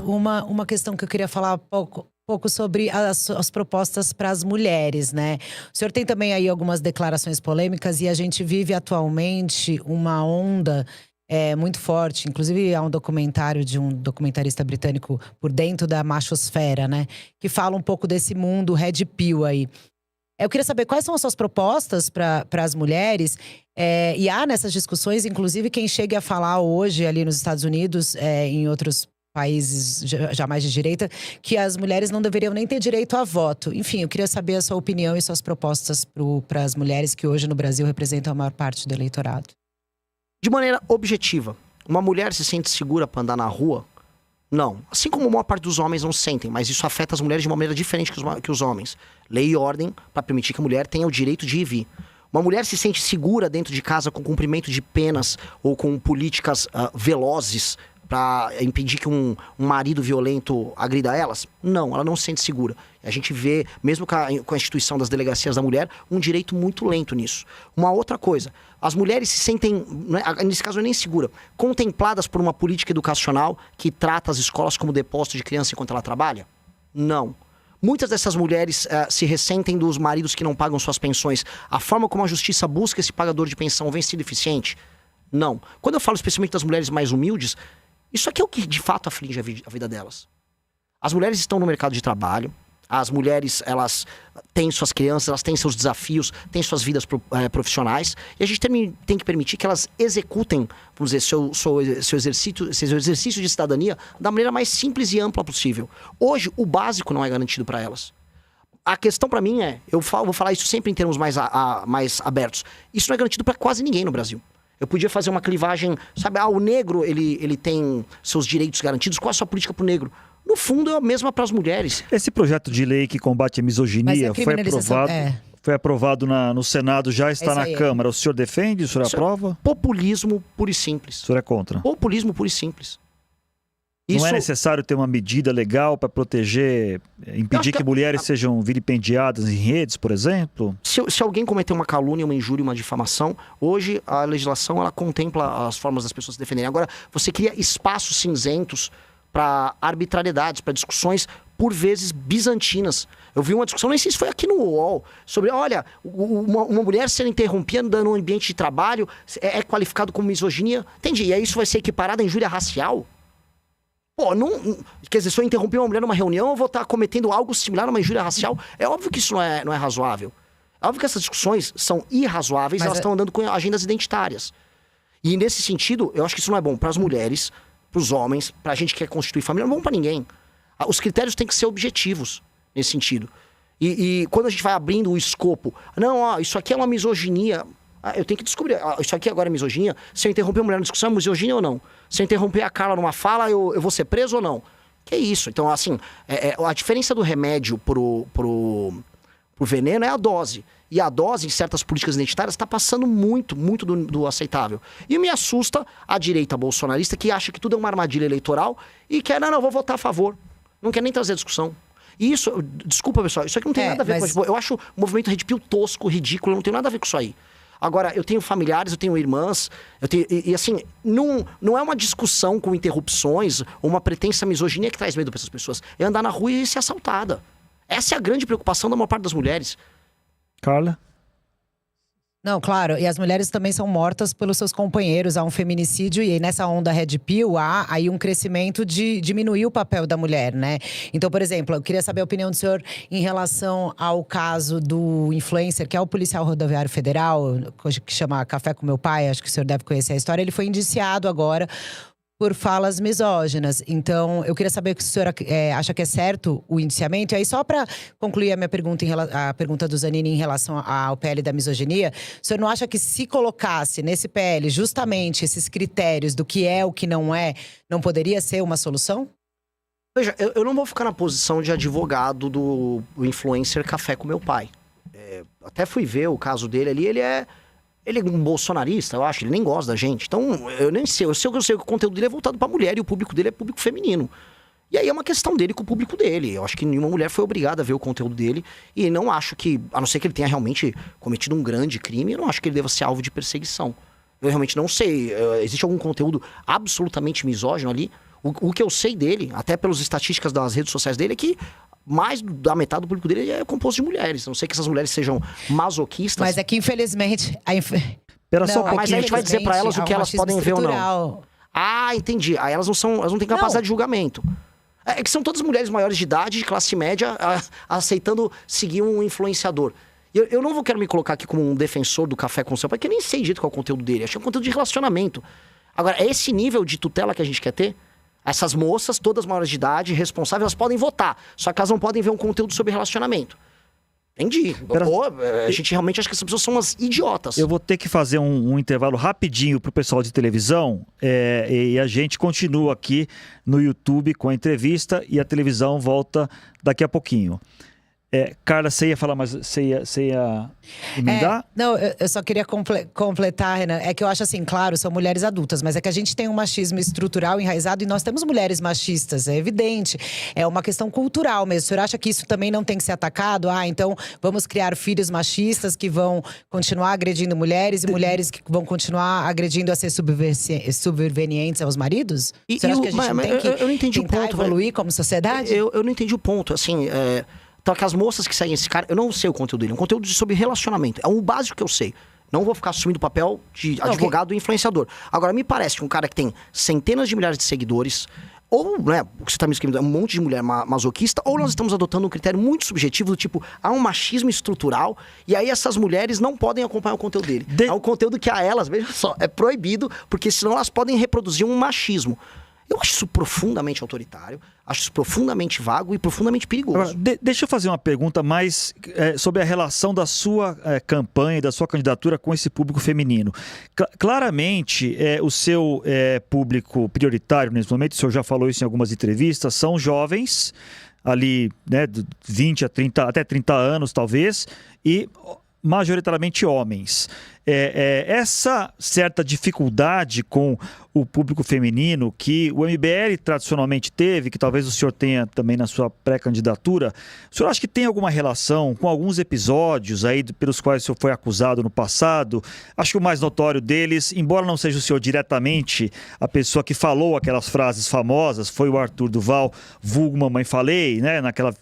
uma questão que eu queria falar pouco sobre as propostas para as mulheres, né? O senhor tem também aí algumas declarações polêmicas e a gente vive atualmente uma onda muito forte. Inclusive, há um documentário de um documentarista britânico Por Dentro da Machosfera, né? Que fala um pouco desse mundo Red Pill aí. Eu queria saber quais são as suas propostas para as mulheres. E há nessas discussões, inclusive, quem chegue a falar hoje ali nos Estados Unidos, em outros países já mais de direita, que as mulheres não deveriam nem ter direito a voto. Enfim, eu queria saber a sua opinião e suas propostas para as mulheres que hoje no Brasil representam a maior parte do eleitorado. De maneira objetiva, uma mulher se sente segura para andar na rua? Não. Assim como a maior parte dos homens não sentem, mas isso afeta as mulheres de uma maneira diferente que os homens. Lei e ordem para permitir que a mulher tenha o direito de ir e vir. Uma mulher se sente segura dentro de casa com cumprimento de penas ou com políticas velozes para impedir que um marido violento agrida elas? Não, ela não se sente segura. A gente vê, mesmo com a instituição das delegacias da mulher, um direito muito lento nisso. Uma outra coisa, as mulheres se sentem, nesse caso nem segura, contempladas por uma política educacional que trata as escolas como depósito de criança enquanto ela trabalha? Não. Muitas dessas mulheres se ressentem dos maridos que não pagam suas pensões. A forma como a justiça busca esse pagador de pensão vem sido eficiente? Não. Quando eu falo especialmente das mulheres mais humildes, isso aqui é o que de fato aflige a vida delas. As mulheres estão no mercado de trabalho, as mulheres, elas têm suas crianças, elas têm seus desafios, têm suas vidas profissionais, e a gente tem que permitir que elas executem, vamos dizer, seu exercício de cidadania da maneira mais simples e ampla possível. Hoje, o básico não é garantido para elas. A questão para mim vou falar isso sempre em termos mais abertos, isso não é garantido para quase ninguém no Brasil. Eu podia fazer uma clivagem, sabe, o negro, ele tem seus direitos garantidos, qual é a sua política pro negro? No fundo, é a mesma para as mulheres. Esse projeto de lei que combate a misoginia foi aprovado no Senado, já está na Câmara. O senhor defende? O senhor aprova? Populismo puro e simples. O senhor é contra? Populismo puro e simples. Não é necessário ter uma medida legal para proteger, impedir que mulheres sejam vilipendiadas em redes, por exemplo? Se alguém cometer uma calúnia, uma injúria, uma difamação, hoje a legislação ela contempla as formas das pessoas se defenderem. Agora, você cria espaços cinzentos para arbitrariedades, para discussões, por vezes, bizantinas. Eu vi uma discussão, nem sei se foi aqui no UOL, sobre, olha, uma mulher sendo interrompida no ambiente de trabalho é qualificado como misoginia. Entendi, e aí isso vai ser equiparado à injúria racial? Pô, quer dizer, se eu interromper uma mulher numa reunião, eu vou estar cometendo algo similar a uma injúria racial? É óbvio que isso não é razoável. É óbvio que essas discussões são irrazoáveis, elas estão andando com agendas identitárias. E nesse sentido, eu acho que isso não é bom para as mulheres, para os homens, para a gente que quer constituir família, não é bom para ninguém. Os critérios têm que ser objetivos nesse sentido. E quando a gente vai abrindo o escopo, isso aqui é uma misoginia, eu tenho que descobrir, isso aqui agora é misoginia, se eu interromper uma mulher na discussão, é misoginia ou não? Se eu interromper a Carla numa fala, eu vou ser preso ou não? Que isso? Então, assim, a diferença do remédio pro veneno é a dose. E a dose, em certas políticas identitárias, está passando muito do aceitável. E me assusta a direita bolsonarista que acha que tudo é uma armadilha eleitoral e quer, não, vou votar a favor. Não quer nem trazer discussão. E isso, desculpa pessoal, isso aqui não tem nada a ver com... Eu acho o movimento Red Pill tosco, ridículo, eu não tenho nada a ver com isso aí. Agora, eu tenho familiares, eu tenho irmãs, e assim, não é uma discussão com interrupções ou uma pretensa misoginia que traz medo para essas pessoas. É andar na rua e ser assaltada. Essa é a grande preocupação da maior parte das mulheres. Carla? Não, claro, e as mulheres também são mortas pelos seus companheiros, há um feminicídio e aí nessa onda Red Pill há aí um crescimento de diminuir o papel da mulher, né? Então, por exemplo, eu queria saber a opinião do senhor em relação ao caso do influencer, que é o policial rodoviário federal, que chama Café com Meu Pai, acho que o senhor deve conhecer a história, ele foi indiciado agora por falas misóginas. Então, eu queria saber se o senhor acha que é certo o indiciamento. E aí, só para concluir a minha pergunta, a pergunta do Zanini em relação ao PL da misoginia, o senhor não acha que se colocasse nesse PL justamente esses critérios do que é, o que não é, não poderia ser uma solução? Veja, eu não vou ficar na posição de advogado do influencer Café com Meu Pai. Até fui ver o caso dele ali, ele é um bolsonarista, eu acho, ele nem gosta da gente. Então, eu nem sei, eu sei que o conteúdo dele é voltado pra mulher e o público dele é público feminino. E aí é uma questão dele com o público dele. Eu acho que nenhuma mulher foi obrigada a ver o conteúdo dele. E não acho que, a não ser que ele tenha realmente cometido um grande crime, eu não acho que ele deva ser alvo de perseguição. Eu realmente não sei. Existe algum conteúdo absolutamente misógino ali? O que eu sei dele, até pelas estatísticas das redes sociais dele, é que mais da metade do público dele é composto de mulheres. Não sei que essas mulheres sejam masoquistas. Mas é que, infelizmente... Espera só um pouquinho. Mas a gente vai dizer pra elas o que elas podem ver ou não. Ah, entendi. Aí elas não têm capacidade de julgamento. É que são todas mulheres maiores de idade, de classe média, aceitando seguir um influenciador. Eu não quero me colocar aqui como um defensor do café com seu pai, porque eu nem sei direito qual é o conteúdo dele. Acho que é um conteúdo de relacionamento. Agora, é esse nível de tutela que a gente quer ter? Essas moças, todas maiores de idade, responsáveis, elas podem votar. Só que elas não podem ver um conteúdo sobre relacionamento. Entendi. A gente realmente acha que essas pessoas são umas idiotas. Eu vou ter que fazer um intervalo rapidinho pro pessoal de televisão e a gente continua aqui no YouTube com a entrevista e a televisão volta daqui a pouquinho. Carla, você ia falar, mas você ia emendar? Não, eu só queria completar, Renan. É que eu acho assim, claro, são mulheres adultas, mas é que a gente tem um machismo estrutural enraizado e nós temos mulheres machistas, é evidente. É uma questão cultural mesmo. O senhor acha que isso também não tem que ser atacado? Então vamos criar filhos machistas que vão continuar agredindo mulheres e mulheres que vão continuar agredindo a ser subservientes aos maridos? O senhor acha que a gente não tem que eu não entendi o ponto, evoluir como sociedade? Eu não entendi o ponto, assim… Então, que as moças que seguem esse cara, eu não sei o conteúdo dele. É um conteúdo sobre relacionamento. É um básico que eu sei. Não vou ficar assumindo o papel de advogado e influenciador. Agora, me parece que um cara que tem centenas de milhares de seguidores, ou, né, o que você está me escrevendo é um monte de mulher masoquista, ou nós estamos adotando um critério muito subjetivo do tipo, há um machismo estrutural, e aí essas mulheres não podem acompanhar o conteúdo dele. É um conteúdo que a elas, veja só, é proibido, porque senão elas podem reproduzir um machismo. Eu acho isso profundamente autoritário, acho isso profundamente vago e profundamente perigoso. Agora, deixa eu fazer uma pergunta mais sobre a relação da sua campanha e da sua candidatura com esse público feminino. Claramente, o seu público prioritário nesse momento, o senhor já falou isso em algumas entrevistas, são jovens, ali, né, de 20 a 30, até 30 anos talvez, e majoritariamente homens. Essa certa dificuldade com o público feminino que o MBL tradicionalmente teve, que talvez o senhor tenha também na sua pré-candidatura, o senhor acha que tem alguma relação com alguns episódios aí pelos quais o senhor foi acusado no passado? Acho que o mais notório deles, embora não seja o senhor diretamente a pessoa que falou aquelas frases famosas, foi o Arthur Duval, vulgo Mamãe Falei, né, naquela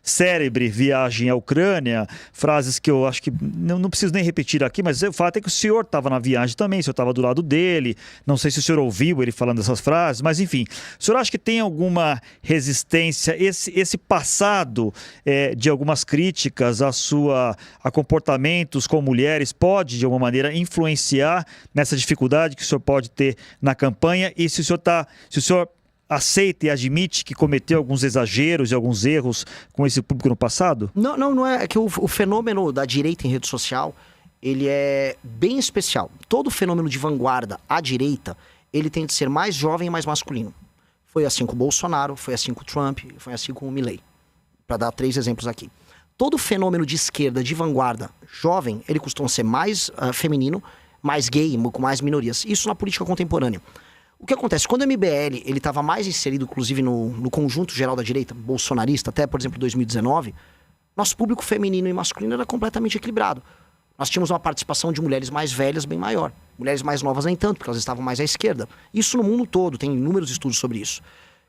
célebre viagem à Ucrânia, frases que eu acho que não preciso nem repetir aqui, mas o fato é que o senhor estava na viagem também, o senhor estava do lado dele, não sei se o senhor ouviu ele falando essas frases, mas enfim, o senhor acha que tem alguma resistência, esse passado de algumas críticas a comportamentos com mulheres pode, de alguma maneira, influenciar nessa dificuldade que o senhor pode ter na campanha e se o senhor aceita e admite que cometeu alguns exageros e alguns erros com esse público no passado? Não é. É que o fenômeno da direita em rede social, ele é bem especial. Todo fenômeno de vanguarda à direita, ele tem de ser mais jovem e mais masculino. Foi assim com o Bolsonaro, foi assim com o Trump, foi assim com o Milley. Para dar 3 exemplos aqui. Todo fenômeno de esquerda, de vanguarda, jovem, ele costuma ser mais feminino, mais gay, com mais minorias. Isso na política contemporânea. O que acontece? Quando o MBL ele estava mais inserido, inclusive, no conjunto geral da direita, bolsonarista, até, por exemplo, 2019, nosso público feminino e masculino era completamente equilibrado. Nós tínhamos uma participação de mulheres mais velhas bem maior. Mulheres mais novas nem tanto, porque elas estavam mais à esquerda. Isso no mundo todo, tem inúmeros estudos sobre isso.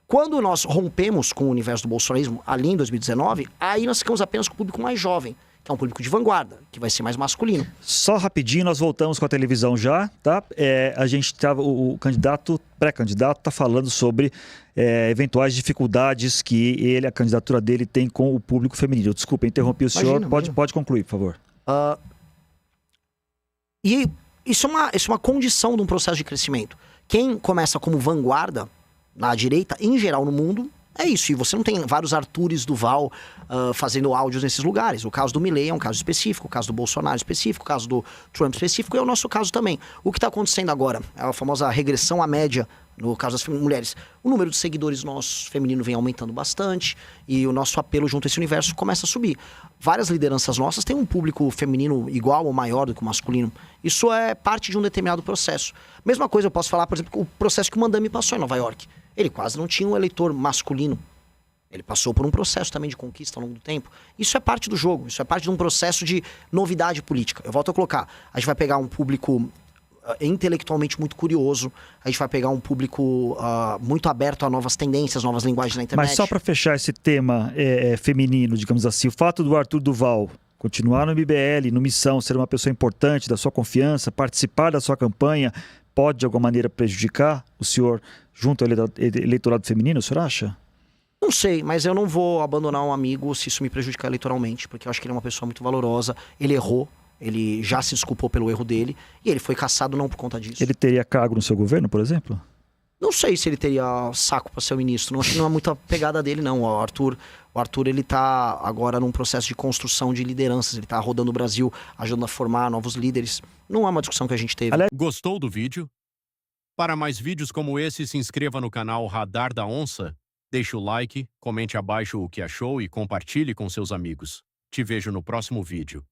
Quando nós rompemos com o universo do bolsonarismo, ali em 2019, aí nós ficamos apenas com o público mais jovem, que é um público de vanguarda, que vai ser mais masculino. Só rapidinho, nós voltamos com a televisão já, tá? A gente tava, o pré-candidato está falando sobre eventuais dificuldades que a candidatura dele tem com o público feminino. Desculpa, interrompi o senhor, pode concluir, por favor. E isso é uma condição de um processo de crescimento. Quem começa como vanguarda na direita, em geral no mundo, é isso. E você não tem vários Artures Duval fazendo áudios nesses lugares. O caso do Milley é um caso específico, o caso do Bolsonaro específico, o caso do Trump específico, e é o nosso caso também. O que está acontecendo agora é a famosa regressão à média, no caso das mulheres. O número de seguidores nossos feminino vem aumentando bastante e o nosso apelo junto a esse universo começa a subir. Várias lideranças nossas têm um público feminino igual ou maior do que o masculino. Isso é parte de um determinado processo. Mesma coisa eu posso falar, por exemplo, o processo que o Mandami passou em Nova York. Ele quase não tinha um eleitor masculino. Ele passou por um processo também de conquista ao longo do tempo. Isso é parte do jogo, isso é parte de um processo de novidade política. Eu volto a colocar, a gente vai pegar um público intelectualmente muito curioso. A gente vai pegar um público muito aberto a novas tendências, novas linguagens na internet. Mas só para fechar esse tema feminino, digamos assim, o fato do Arthur Duval continuar no MBL, no Missão, ser uma pessoa importante da sua confiança, participar da sua campanha, pode de alguma maneira prejudicar o senhor junto ao eleitorado feminino, o senhor acha? Não sei, mas eu não vou abandonar um amigo se isso me prejudicar eleitoralmente, porque eu acho que ele é uma pessoa muito valorosa, ele errou, ele já se desculpou pelo erro dele, e ele foi cassado não por conta disso. Ele teria cargo no seu governo, por exemplo? Não sei se ele teria saco para ser o ministro, não acho que não é muita pegada dele não. O Arthur ele tá agora num processo de construção de lideranças, ele tá rodando o Brasil, ajudando a formar novos líderes. Não é uma discussão que a gente teve. Gostou do vídeo? Para mais vídeos como esse, se inscreva no canal Radar da Onça, deixe o like, comente abaixo o que achou e compartilhe com seus amigos. Te vejo no próximo vídeo.